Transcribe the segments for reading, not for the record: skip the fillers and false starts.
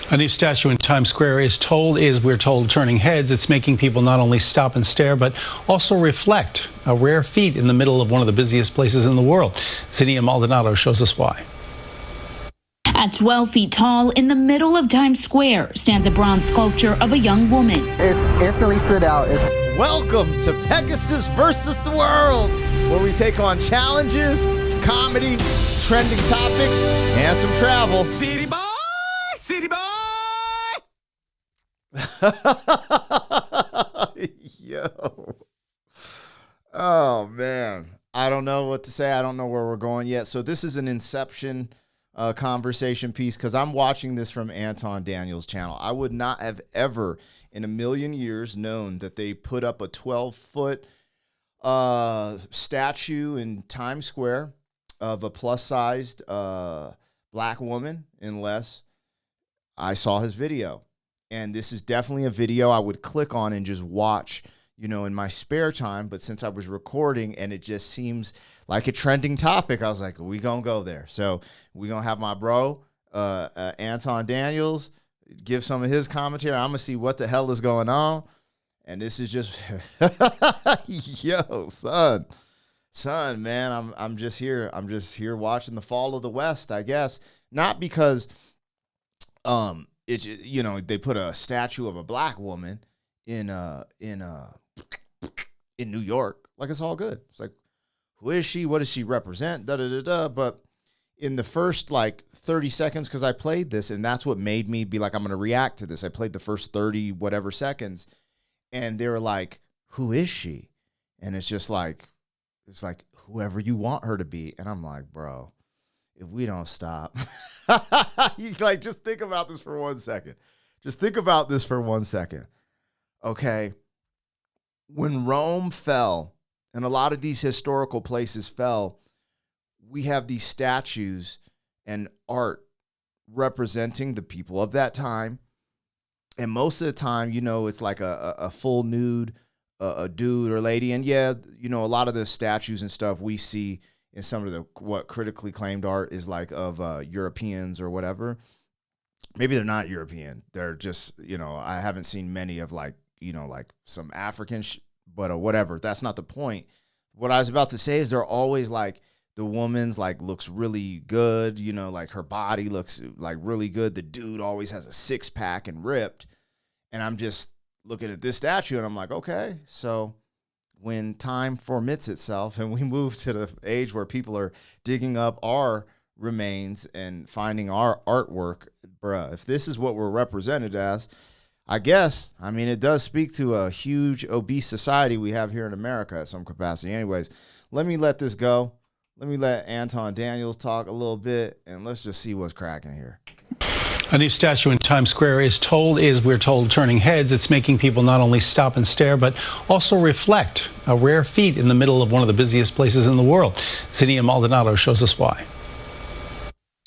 A new statue in Times Square we're told, turning heads. It's making people not only stop and stare, but also reflect. A rare feat in the middle of one of the busiest places in the world. Zinnia Maldonado shows us why. At 12 feet tall, in the middle of Times Square, stands a bronze sculpture of a young woman. It's instantly stood out. Welcome to Pegasus versus the World, where we take on challenges, comedy, trending topics, and some travel. City boy! City boy! Yo. Oh, man. I don't know what to say. I don't know where we're going yet. So this is an Inception conversation piece because I'm watching this from Anton Daniels' channel. I would not have ever in a million years known that they put up a 12-foot statue in Times Square of a plus-sized black woman unless I saw his video. And this is definitely a video I would click on and just watch, you know, in my spare time. But since I was recording and it just seems like a trending topic, I was like, we gonna go there. So we gonna have my bro, Anton Daniels, give some of his commentary. I'm gonna see what the hell is going on. And this is just, yo, son, man, I'm just here. I'm just here watching the fall of the West, I guess. Not because, it's, you know, they put a statue of a black woman in New York. Like, it's all good. It's like, who is she? What does she represent? But in the first like 30 seconds, because I played this, and that's what made me be like, I'm going to react to this. I played the first 30 whatever seconds, and they were like, who is she? And it's just like, it's like whoever you want her to be. And I'm like, bro, if we don't stop, you like, just think about this for 1 second. Just think about this for 1 second. Okay. When Rome fell and a lot of these historical places fell, we have these statues and art representing the people of that time. And most of the time, you know, it's like a full nude, a dude or lady. And yeah, you know, a lot of the statues and stuff we see in some of the what critically claimed art is like of Europeans or whatever. Maybe they're not European. They're just, you know, I haven't seen many of like, you know, like some African, but whatever. That's not the point. What I was about to say is they're always like, the woman's like looks really good, you know, like her body looks like really good. The dude always has a six pack and ripped. And I'm just looking at this statue and I'm like, okay, so when time formits itself and we move to the age where people are digging up our remains and finding our artwork, bruh, if this is what we're represented as, I guess, I mean, it does speak to a huge obese society we have here in America at some capacity. Anyways, let me let this go. Let me let Anton Daniels talk a little bit, and let's just see what's cracking here. A new statue in Times Square we're told, turning heads. It's making people not only stop and stare, but also reflect. A rare feat in the middle of one of the busiest places in the world. Zinnia Maldonado shows us why.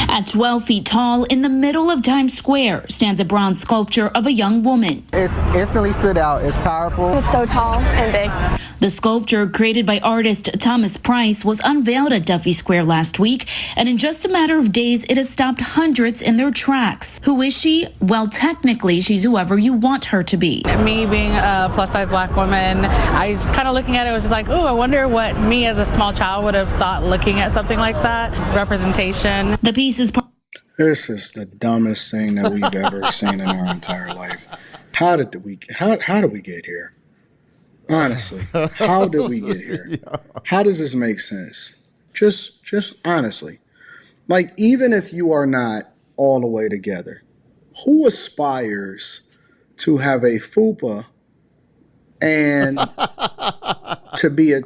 At 12 feet tall, in the middle of Times Square, stands a bronze sculpture of a young woman. It's instantly stood out. It's powerful. It's so tall and big. The sculpture, created by artist Thomas Price, was unveiled at Duffy Square last week, and in just a matter of days, it has stopped hundreds in their tracks. Who is she? Well, technically, she's whoever you want her to be. Me being a plus-size black woman, I kind of looking at it was just like, oh, I wonder what me as a small child would have thought looking at something like that. Representation. The piece is This is the dumbest thing that we've ever seen in our entire life. How did we get here? Honestly, how did we get here? How does this make sense? Just honestly. Like, even if you are not all the way together, who aspires to have a fupa and to be a...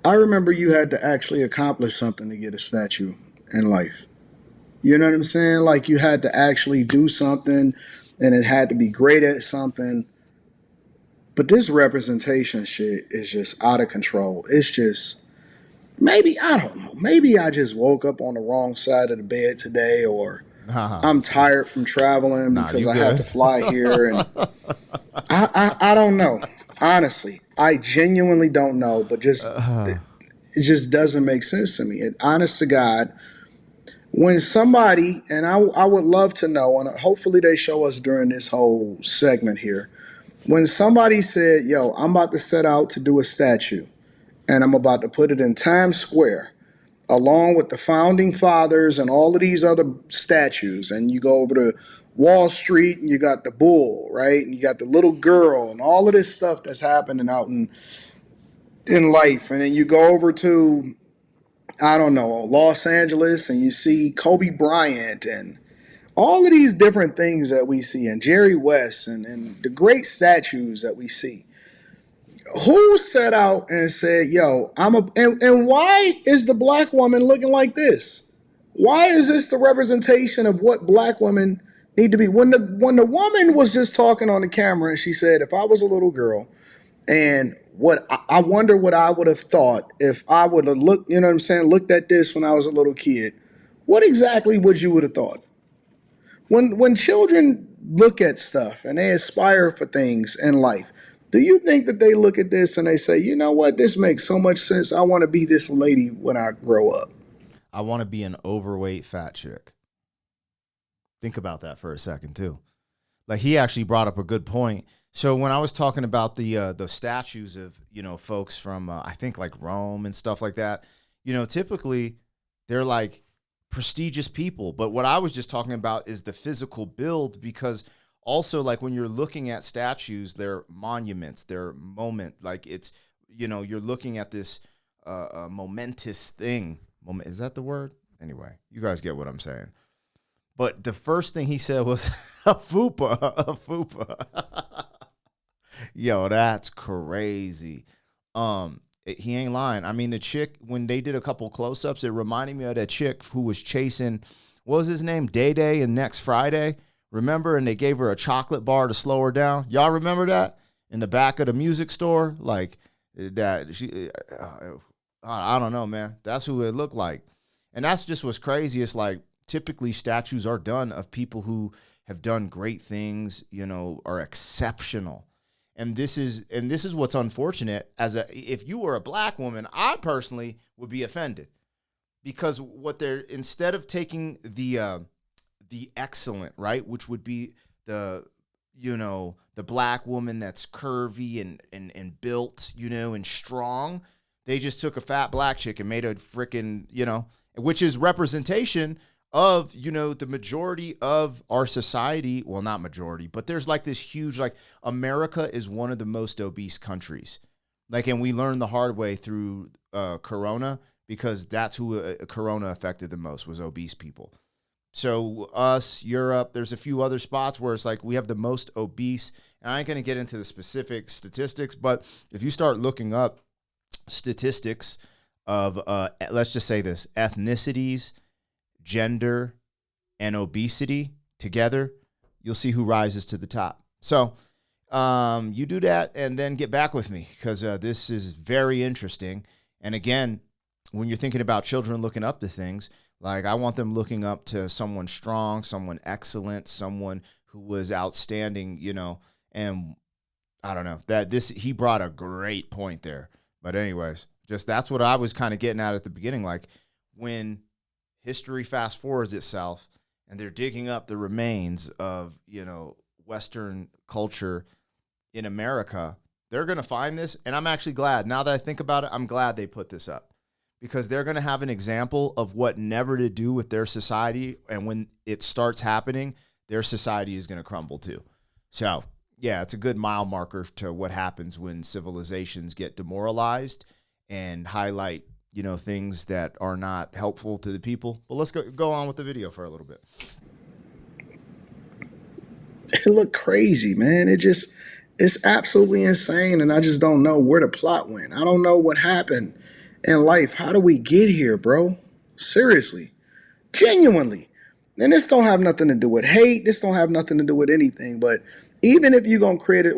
I remember you had to actually accomplish something to get a statue in life. You know what I'm saying? Like, you had to actually do something, and it had to be great at something. But this representation shit is just out of control. It's just, maybe, I don't know. Maybe I just woke up on the wrong side of the bed today, or I'm tired from traveling because I have to fly here. And I don't know. Honestly, I genuinely don't know, but just it just doesn't make sense to me. And honest to God, when somebody, and I would love to know, and hopefully they show us during this whole segment here, when somebody said, yo, I'm about to set out to do a statue and I'm about to put it in Times Square along with the founding fathers and all of these other statues, and you go over to Wall Street and you got the bull, right? And you got the little girl and all of this stuff that's happening out in life. And then you go over to, I don't know, Los Angeles, and you see Kobe Bryant and all of these different things that we see, and Jerry West and the great statues that we see. Who set out and said, yo, and why is the black woman looking like this? Why is this the representation of what black women need to be? When the woman was just talking on the camera and she said, if I was a little girl, and I wonder what I would have thought if I would have looked, you know what I'm saying, looked at this when I was a little kid, what exactly would you would have thought? When children look at stuff and they aspire for things in life, do you think that they look at this and they say, you know what, this makes so much sense. I want to be this lady when I grow up. I want to be an overweight fat chick. Think about that for a second too. Like, he actually brought up a good point. So when I was talking about the statues of, you know, folks from I think like Rome and stuff like that, you know, typically they're like prestigious people. But what I was just talking about is the physical build, because also, like, when you're looking at statues, they're monuments, they're like, it's, you know, you're looking at this momentous thing. Is that the word? Anyway, you guys get what I'm saying. But the first thing he said was a fupa. Yo, that's crazy. He ain't lying. I mean, the chick, when they did a couple close-ups, it reminded me of that chick who was chasing, what was his name? Day Day and Next Friday. Remember? And they gave her a chocolate bar to slow her down. Y'all remember that? In the back of the music store? Like, that. I don't know, man. That's who it looked like. And that's just what's crazy. It's like, typically statues are done of people who have done great things, you know, are exceptional. And this is what's unfortunate. If you were a black woman, I personally would be offended, because instead of taking the excellent, right, which would be the black woman that's curvy and built, you know, and strong, they just took a fat black chick and made a freaking, you know, which is representation of, you know, the majority of our society. Well, not majority, but there's like this huge, like, America is one of the most obese countries. Like, and we learned the hard way through Corona, because that's who Corona affected the most, was obese people. So us, Europe, there's a few other spots where it's like we have the most obese. And I ain't going to get into the specific statistics, but if you start looking up statistics of, let's just say this, ethnicities, gender, and obesity together, you'll see who rises to the top. So you do that and then get back with me, because this is very interesting. And again, when you're thinking about children looking up to things, like, I want them looking up to someone strong, someone excellent, someone who was outstanding, you know. And I don't know, he brought a great point there. But anyways, just that's what I was kind of getting at the beginning. Like, when history fast forwards itself and they're digging up the remains of, you know, Western culture in America, they're going to find this. And I'm actually glad, now that I think about it, I'm glad they put this up, because they're going to have an example of what never to do with their society. And when it starts happening, their society is going to crumble too. So yeah, it's a good mile marker to what happens when civilizations get demoralized and highlight, you know, things that are not helpful to the people. But let's go on with the video for a little bit. It looked crazy, man. It's absolutely insane. And I just don't know where the plot went. I don't know what happened in life. How do we get here, bro? Seriously, genuinely. And this don't have nothing to do with hate. This don't have nothing to do with anything. But even if you're going to create it,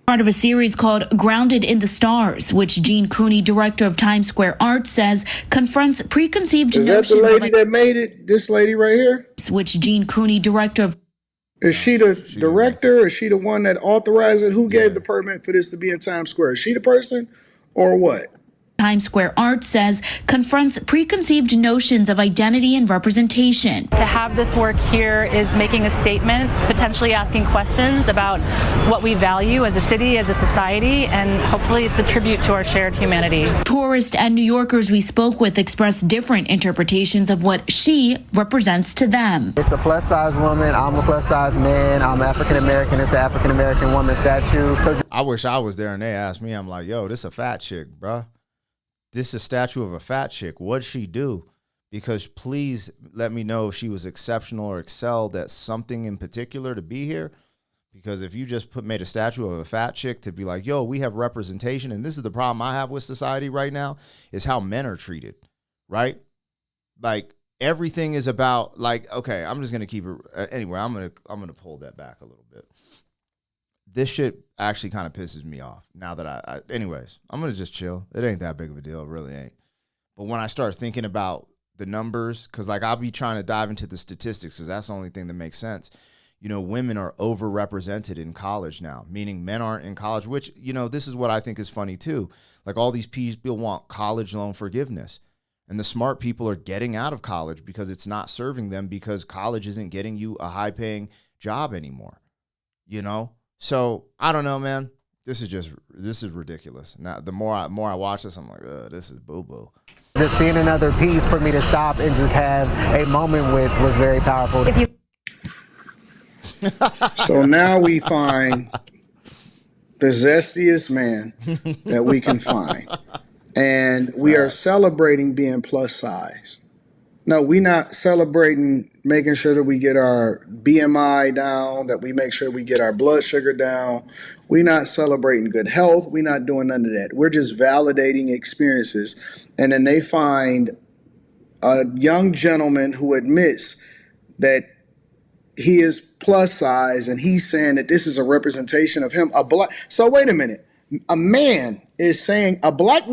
part of a series called Grounded in the Stars, which Gene Cooney, director of Times Square Art, says confronts preconceived is notions. Is that the lady that made it? This lady right here? Which Gene Cooney, director of... Is she the director? Is she the one that authorized it? Who gave the permit for this to be in Times Square? Is she the person or what? Times Square Art says confronts preconceived notions of identity and representation. To have this work here is making a statement, potentially asking questions about what we value as a city, as a society, and hopefully it's a tribute to our shared humanity. Tourists and New Yorkers we spoke with expressed different interpretations of what she represents to them. It's a plus size woman. I'm a plus size man. I'm African American. It's the African American woman statue. So I wish I was there and they asked me, I'm like, yo, this a fat chick, bruh. This is a statue of a fat chick. What'd she do? Because please let me know if she was exceptional or excelled at something in particular to be here. Because if you just made a statue of a fat chick to be like, yo, we have representation, and this is the problem I have with society right now, is how men are treated, right? Like everything is about like, okay, I'm just gonna keep it anyway. I'm gonna pull that back a little bit. This shit actually kind of pisses me off now that anyways, I'm going to just chill. It ain't that big of a deal. It really ain't. But when I start thinking about the numbers, because like I'll be trying to dive into the statistics because that's the only thing that makes sense. You know, women are overrepresented in college now, meaning men aren't in college, which, you know, this is what I think is funny too. Like all these people want college loan forgiveness. And the smart people are getting out of college because it's not serving them because college isn't getting you a high paying job anymore, you know? So I don't know, man. This is ridiculous. Now, the more I watch this, I'm like, this is boo-boo. just seeing another piece for me to stop and just have a moment with was very powerful. So now we find the zestiest man that we can find. And we are celebrating being plus size. No, we're not celebrating making sure that we get our BMI down, that we make sure we get our blood sugar down. We're not celebrating good health. We're not doing none of that. We're just validating experiences. And then they find a young gentleman who admits that he is plus size and he's saying that this is a representation of him. So wait a minute. A black man is saying a black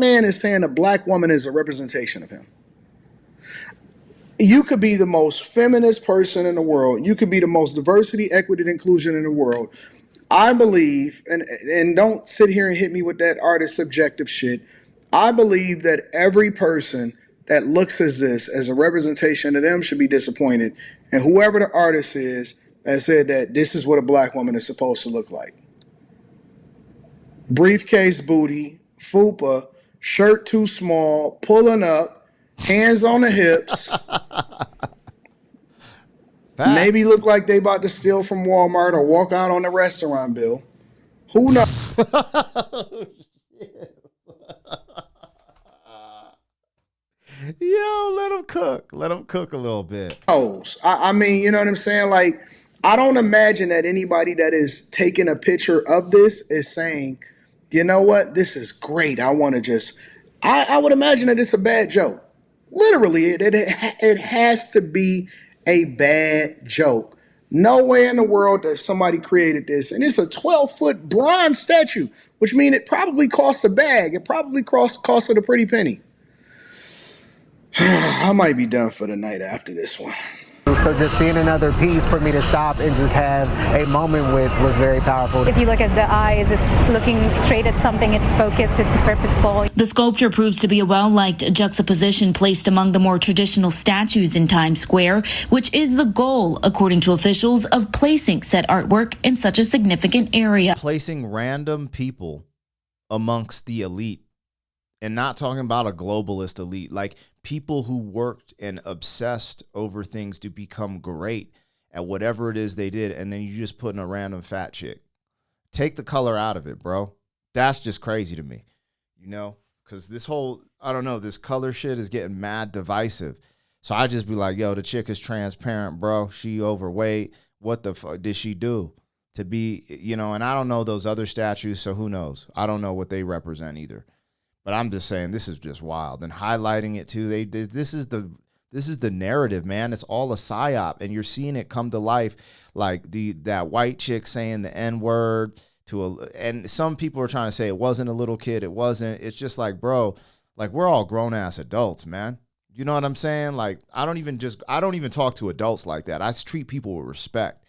woman is a representation of him. You could be the most feminist person in the world. You could be the most diversity, equity, and inclusion in the world. I believe, and don't sit here and hit me with that artist subjective shit. I believe that every person that looks at this as a representation of them should be disappointed. And whoever the artist is that said that this is what a black woman is supposed to look like. Briefcase booty, fupa, shirt too small, pulling up, hands on the hips. Maybe look like they about to steal from Walmart or walk out on the restaurant bill. Who knows? Yo, let them cook. Let them cook a little bit. I mean, you know what I'm saying? Like, I don't imagine that anybody that is taking a picture of this is saying, you know what, this is great. I want to just, I would imagine that it's a bad joke. Literally, it has to be a bad joke. No way in the world that somebody created this. And it's a 12-foot bronze statue, which means it probably cost a bag. It probably costed a pretty penny. I might be done for the night after this one. So just seeing another piece for me to stop and just have a moment with was very powerful. If you look at the eyes, it's looking straight at something, it's focused, it's purposeful. The sculpture proves to be a well-liked juxtaposition placed among the more traditional statues in Times Square, which is the goal, according to officials, of placing said artwork in such a significant area. Placing random people amongst the elite. And not talking about a globalist elite, like people who worked and obsessed over things to become great at whatever it is they did, and then you just put in a random fat chick. Take the color out of it, bro. That's just crazy to me, you know? Because this whole, I don't know, this color shit is getting mad divisive. So I just be like, yo, the chick is transparent, bro. She overweight. What the fuck did she do to be, you know? And I don't know those other statues, so who knows? I don't know what they represent either. But I'm just saying this is just wild, and highlighting it too. This is the narrative, man. It's all a psyop, and you're seeing it come to life, like that white chick saying the N-word and some people are trying to say it wasn't a little kid. It wasn't. It's just like, bro, like we're all grown ass adults, man. You know what I'm saying? Like I don't even talk to adults like that. I treat people with respect.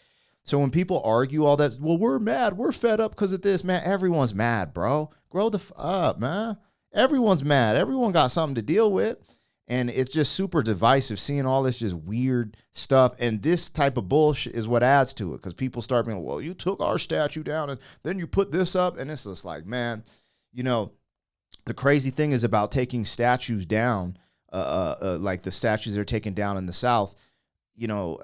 So when people argue all that, well, we're mad, we're fed up because of this, man. Everyone's mad, bro. Grow the up, man. Everyone's mad. Everyone got something to deal with. And it's just super divisive seeing all this just weird stuff. And this type of bullshit is what adds to it, because people start being, well, you took our statue down and then you put this up. And it's just like, man, you know, the crazy thing is about taking statues down, like the statues they're taking down in the South, you know,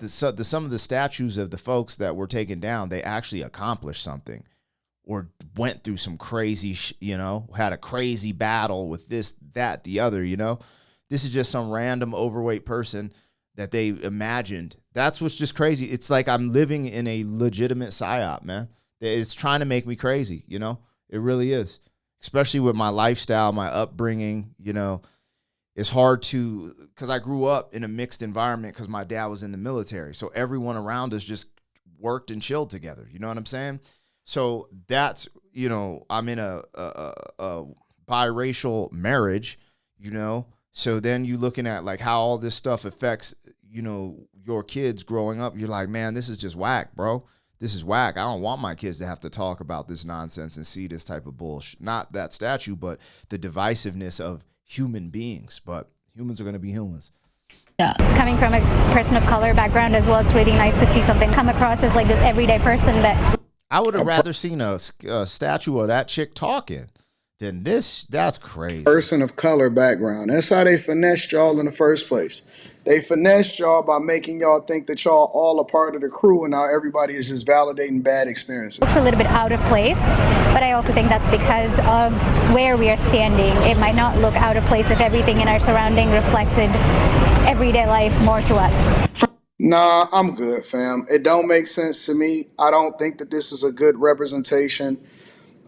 some of the statues of the folks that were taken down, they actually accomplished something or went through some crazy, you know, had a crazy battle with this, that, the other, you know. This is just some random overweight person that they imagined. That's what's just crazy. It's like I'm living in a legitimate PSYOP, man. It's trying to make me crazy, you know. It really is, especially with my lifestyle, my upbringing, you know. It's hard to, because I grew up in a mixed environment because my dad was in the military. So everyone around us just worked and chilled together. You know what I'm saying? So that's, you know, I'm in a biracial marriage, you know. So then you looking at like how all this stuff affects, you know, your kids growing up. You're like, man, this is just whack, bro. This is whack. I don't want my kids to have to talk about this nonsense and see this type of bullshit. Not that statue, but the divisiveness of human beings. But humans are going to be humans. Yeah. Coming from a person of color background as well, it's really nice to see something come across as like this everyday person that I would have rather seen a statue of that chick talking than this. That's crazy. Person of color background. That's how they finessed y'all in the first place. They finessed y'all by making y'all think that y'all all a part of the crew, and now everybody is just validating bad experiences. looks a little bit out of place, but I also think that's because of where we are standing. It might not look out of place if everything in our surrounding reflected everyday life more to us. Nah, I'm good, fam. It don't make sense to me. I don't think that this is a good representation.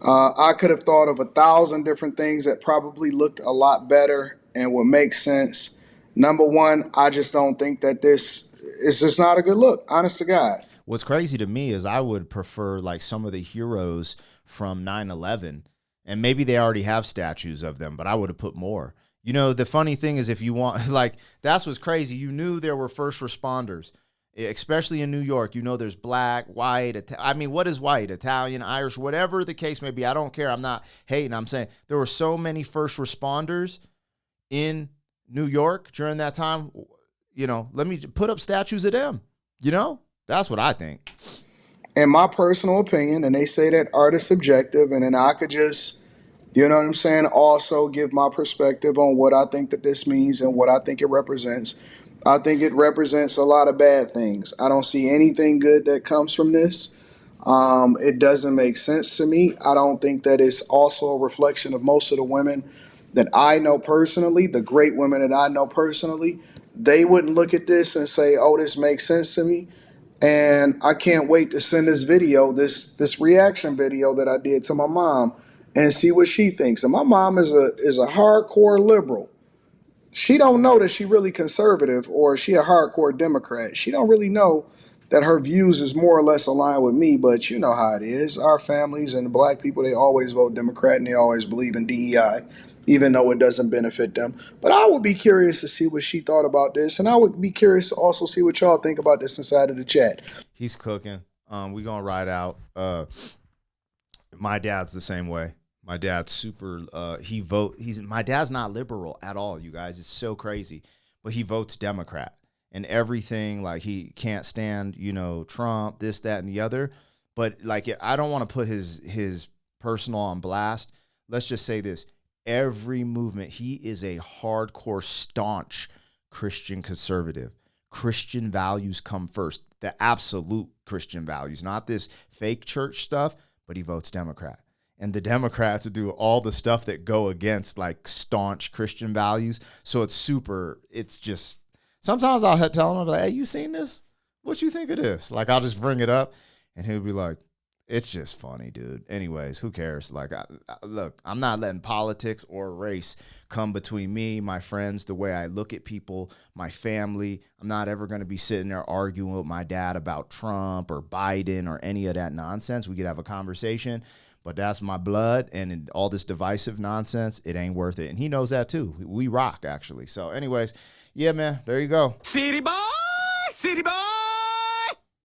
I could have thought of 1,000 different things that probably looked a lot better and would make sense. Number one, I just don't think that this is just not a good look, honest to God. What's crazy to me is I would prefer like some of the heroes from 9/11, and maybe they already have statues of them, but I would have put more. You know, the funny thing is if you want, like, that's what's crazy. You knew there were first responders, especially in New York. You know, there's black, white, I mean, what is white? Italian, Irish, whatever the case may be. I don't care. I'm not hating. I'm saying there were so many first responders in New York during that time. You know, let me put up statues of them. You know, that's what I think. In my personal opinion, and they say that art is subjective, and then I could just, you know what I'm saying, also give my perspective on what I think that this means and what I think it represents. I think it represents a lot of bad things. I don't see anything good that comes from this. It doesn't make sense to me. I don't think that it's also a reflection of most of the women that I know personally, the great women that I know personally. They wouldn't look at this and say, oh, this makes sense to me. And I can't wait to send this video, this reaction video that I did to my mom and see what she thinks. And my mom is a hardcore liberal. She don't know that she really conservative or she a hardcore Democrat. She don't really know that her views is more or less aligned with me, but you know how it is. Our families and the black people, they always vote Democrat and they always believe in DEI, even though it doesn't benefit them. But I would be curious to see what she thought about this, and I would be curious to also see what y'all think about this inside of the chat. He's cooking. We gonna ride out. My dad's the same way. My dad's super, my dad's not liberal at all, you guys. It's so crazy. But he votes Democrat and everything. Like, he can't stand, you know, Trump, this, that, and the other. But like, I don't want to put his personal on blast. Let's just say this. Every movement, he is a hardcore, staunch Christian conservative. Christian values come first. The absolute Christian values, not this fake church stuff, but he votes Democrat. And the Democrats do all the stuff that go against like staunch Christian values. So it's just, sometimes I'll tell him, I'll be like, hey, you seen this? What you think of this? Like, I'll just bring it up and he'll be like, it's just funny, dude. Anyways, who cares? Like, look, I'm not letting politics or race come between me, my friends, the way I look at people, my family. I'm not ever going to be sitting there arguing with my dad about Trump or Biden or any of that nonsense. We could have a conversation. But that's my blood, and all this divisive nonsense, it ain't worth it. And he knows that too. We rock, actually. So anyways, yeah, man, there you go. City boy, city boy.